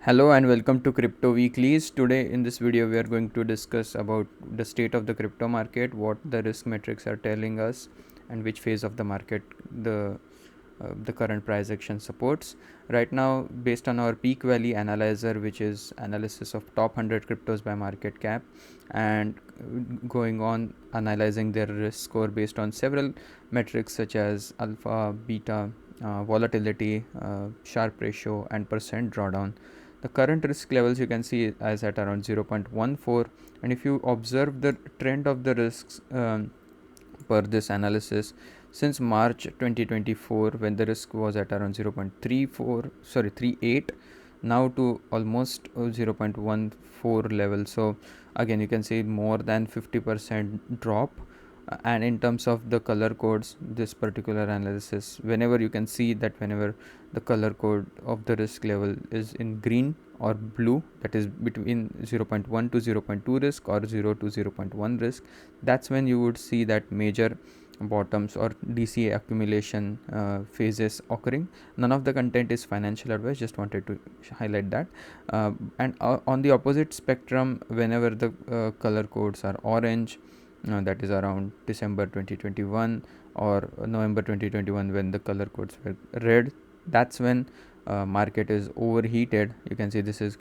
Hello and welcome to Crypto Weeklies. Today in this video we are going to discuss about the state of the crypto market, what the risk metrics are telling us, and which phase of the market the current price action supports. Right now, based on our PeakValley analyzer, which is analysis of top 100 cryptos by market cap, and going on analyzing their risk score based on several metrics such as alpha, beta, volatility, Sharpe ratio, and percent drawdown. The current risk levels you can see as at around 0.14, and if you observe the trend of the risks per this analysis since March 2024, when the risk was at around 0.38 now to almost 0.14 level. So again you can see more than 50% drop. And in terms of the color codes, this particular analysis, whenever you can see that whenever the color code of the risk level is in green or blue, that is between 0.1 to 0.2 risk or 0 to 0.1 risk, that's when you would see that major bottoms or DCA accumulation phases occurring. None of the content is financial advice, just wanted to highlight that. And on the opposite spectrum, whenever the color codes are orange, that is around December 2021 or November 2021, when the color codes were red, that's when market is overheated. You can see this is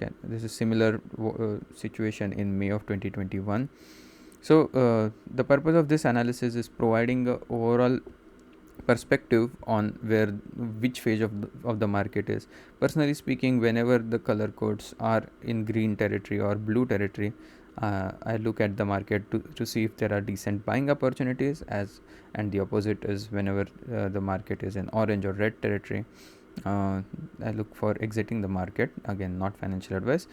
similar situation in May of 2021. So the purpose of this analysis is providing a overall perspective on which phase of the market is. Personally speaking, whenever the color codes are in green territory or blue territory, I look at the market to see if there are decent buying opportunities, and the opposite is whenever the market is in orange or red territory, I look for exiting the market. Again, not financial advice.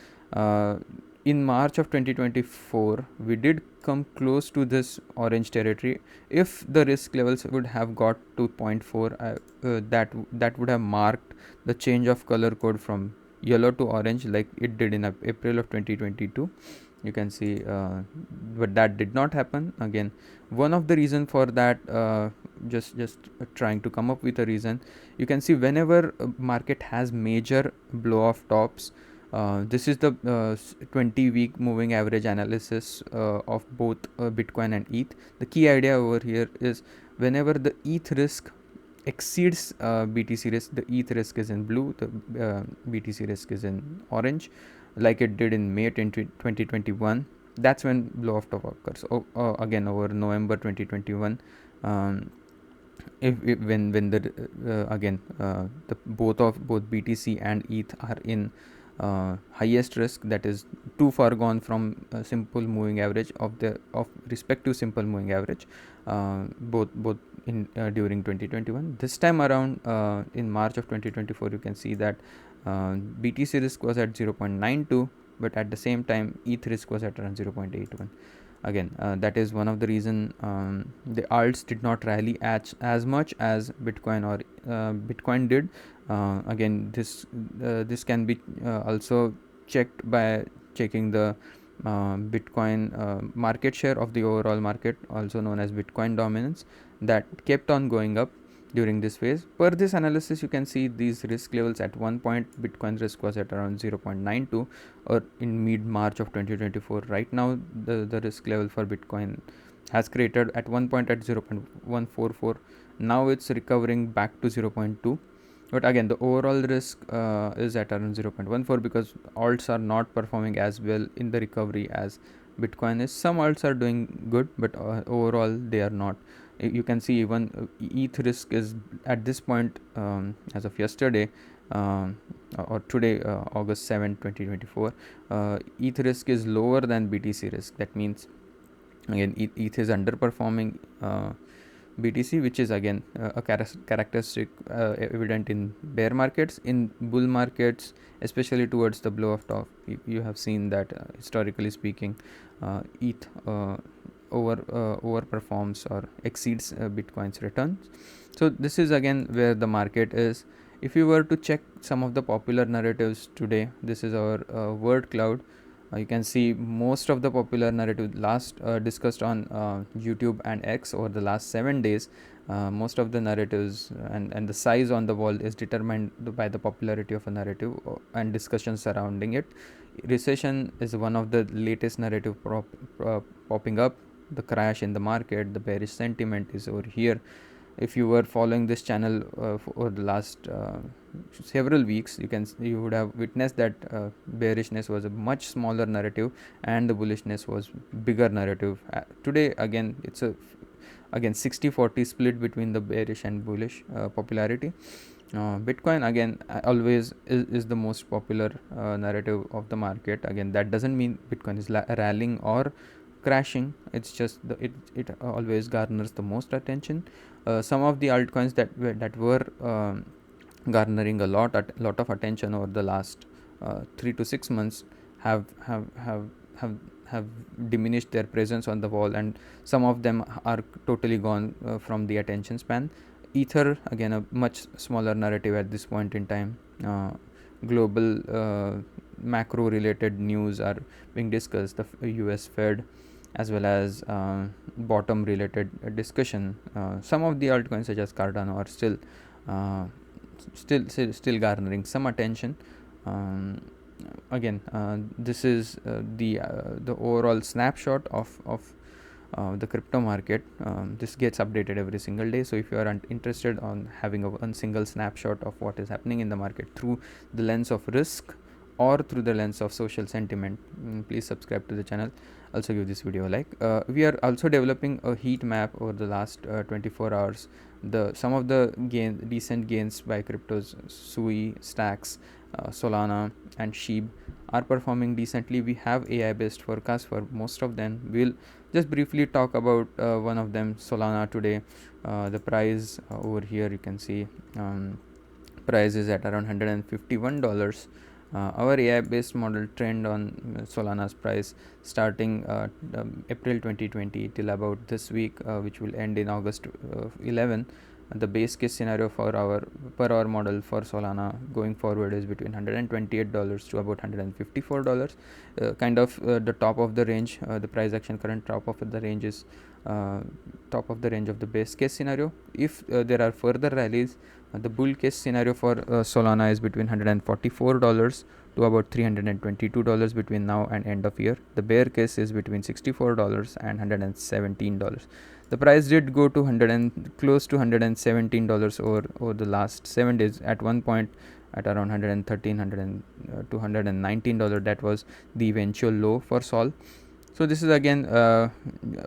In March of 2024, we did come close to this orange territory. If the risk levels would have got to 0.4, that would have marked the change of color code from yellow to orange, like it did in April of 2022. You can see, but that did not happen. Again, one of the reason for that, just trying to come up with a reason. You can see whenever market has major blow off tops, this is the 20-week moving average analysis of both Bitcoin and ETH. The key idea over here is whenever the ETH risk exceeds BTC risk, the ETH risk is in blue, the BTC risk is in orange, like it did in May 2021. That's when blow off top occurs. Again, over November 2021, when the again the both BTC and ETH are in highest risk, that is too far gone from simple moving average of respective simple moving average, both in during 2021. This time around, in March of 2024, you can see that BTC risk was at 0.92, but at the same time ETH risk was at around 0.81. Again, that is one of the reason the alts did not rally as much as Bitcoin or Bitcoin did. Again, this can be also checked by checking the Bitcoin market share of the overall market, also known as Bitcoin dominance, that kept on going up during this phase. Per this analysis, you can see these risk levels. At one point, Bitcoin risk was at around 0.92, or in mid-March of 2024. Right now, the risk level for Bitcoin has created at one point at 0.144. Now it's recovering back to 0.2. But again, the overall risk is at around 0.14, because alts are not performing as well in the recovery as Bitcoin is. Some alts are doing good, but overall they are not. You can see even ETH risk is at this point, as of yesterday or today, August 7, 2024, ETH risk is lower than BTC risk. That means again ETH is underperforming BTC, which is again a characteristic evident in bear markets. In bull markets, especially towards the blow of top, you have seen that historically speaking, ETH overperforms or exceeds Bitcoin's returns. So this is again where the market is. If you were to check some of the popular narratives today, this is our word cloud. You can see most of the popular narrative last discussed on YouTube and X over the last 7 days. Most of the narratives and the size on the wall is determined by the popularity of a narrative and discussion surrounding it. Recession is one of the latest narrative popping up. The crash in the market, the bearish sentiment is over here. If you were following this channel for the last several weeks, you would have witnessed that bearishness was a much smaller narrative and the bullishness was bigger narrative. Today again it's a 60-40 split between the bearish and bullish popularity. Bitcoin again always is the most popular narrative of the market. Again, that doesn't mean Bitcoin is rallying or crashing. It's just it always garners the most attention. Some of the altcoins that were garnering a lot of attention over the last 3 to 6 months have have diminished their presence on the wall, and some of them are totally gone from the attention span. Ether, again a much smaller narrative at this point in time. Global macro related news are being discussed, the US Fed, as well as bottom related discussion. Some of the altcoins such as Cardano are still garnering some attention. Again, this is the overall snapshot of the crypto market. This gets updated every single day, so if you are interested on having a single snapshot of what is happening in the market through the lens of risk or through the lens of social sentiment, please subscribe to the channel. Also give this video a like. We are also developing a heat map over the last 24 hours. Some of the decent gains by cryptos, Sui, Stacks, Solana and Sheep are performing decently. We have AI based forecasts for most of them. We'll just briefly talk about one of them, Solana. Today the price over here, you can see price is at around $151. Our AI based model trend on Solana's price starting April 2020 till about this week, which will end in August 11. The base case scenario for our per hour model for Solana going forward is between $128 to about $154. Kind of the top of the range. The price action current top of the range is top of the range of the base case scenario. If there are further rallies, the bull case scenario for Solana is between $144 to about $322 between now and end of year. The bear case is between $64 and $117. The price did go to close to $117 over the last 7 days. At one point at around $113 to $119. That was the eventual low for Sol. So this is again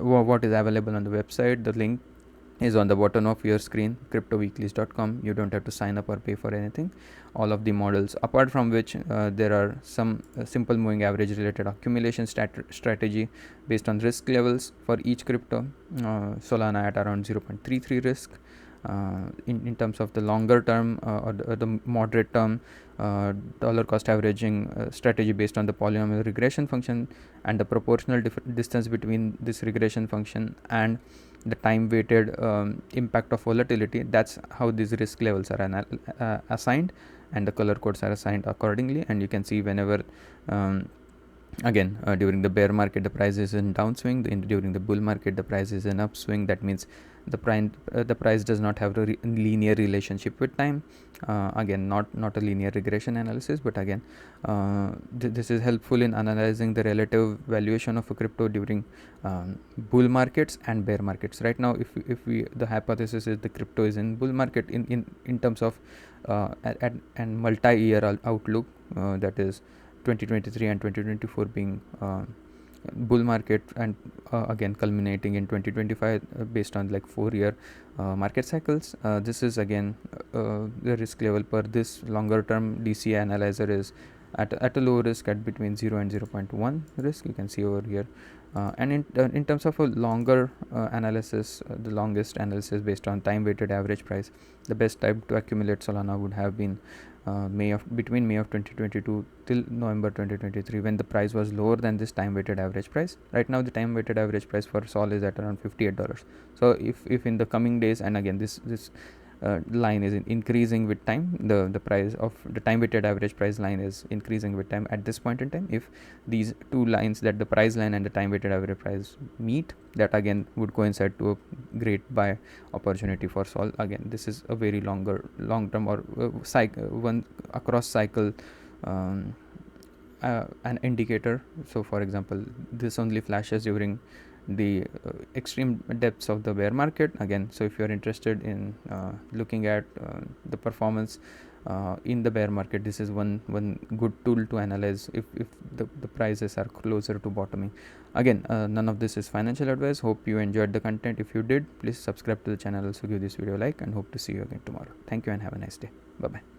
what is available on the website. The link is on the bottom of your screen, cryptoweeklies.com. You don't have to sign up or pay for anything. All of the models, apart from which there are some simple moving average related accumulation strategy based on risk levels for each crypto. Solana at around 0.33 risk. In terms of the longer term or the moderate term, dollar cost averaging strategy based on the polynomial regression function and the proportional distance between this regression function and the time weighted impact of volatility. That's how these risk levels are assigned, and the color codes are assigned accordingly. And you can see whenever again during the bear market the price is in downswing, during the bull market the price is in upswing. That means the price does not have a linear relationship with time. Again, not a linear regression analysis, but again this is helpful in analyzing the relative valuation of a crypto during bull markets and bear markets. Right now, if we the hypothesis is the crypto is in bull market in terms of and multi-year outlook, that is 2023 and 2024 being bull market, and again culminating in 2025 based on like 4-year market cycles. This is again the risk level per this longer term DCA analyzer is at a low risk at between 0 and 0.1 risk. You can see over here. And in terms of a longer analysis, the longest analysis based on time weighted average price, the best time to accumulate Solana would have been between May of 2022 till November 2023, when the price was lower than this time weighted average price. Right now the time weighted average price for Sol is at around $58. So if in the coming days, and again this line is increasing with time, the price of the time weighted average price line is increasing with time at this point in time. If these two lines, that the price line and the time weighted average price meet, that again would coincide to a great buy opportunity for Sol. Again, this is a very long term or one across cycle an indicator. So for example, this only flashes during the extreme depths of the bear market again. So if you are interested in looking at the performance in the bear market, this is one good tool to analyze if the prices are closer to bottoming. Again, none of this is financial advice. Hope you enjoyed the content. If you did, please subscribe to the channel, also give this video a like, and hope to see you again tomorrow. Thank you and have a nice day. Bye bye.